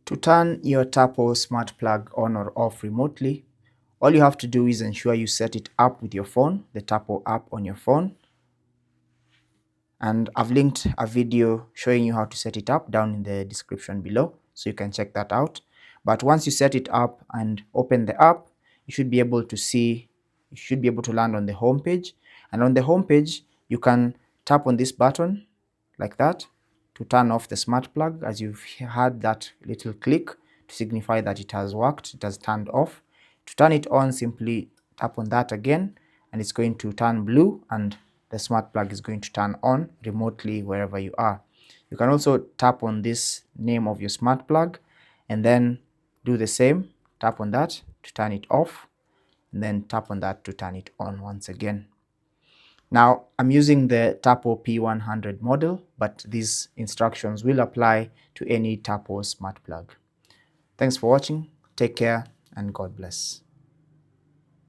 To turn your Tapo Smart Plug on or off remotely, all you have to do is ensure you set it up with your phone, the Tapo app on your phone. And I've linked a video showing you how to set it up down in the description below, so you can check that out. But once you set it up and open the app, you should be able to land on the home page. And on the home page, you can tap on this button like that to turn off the smart plug, as you've had that little click to signify that it has worked, it has turned off. To turn it on, simply tap on that again and it's going to turn blue and the smart plug is going to turn on remotely wherever you are. You can also tap on this name of your smart plug and then do the same, tap on that to turn it off and then tap on that to turn it on once again. Now, I'm using the Tapo P100 model, but these instructions will apply to any Tapo smart plug. Thanks for watching, take care, and God bless.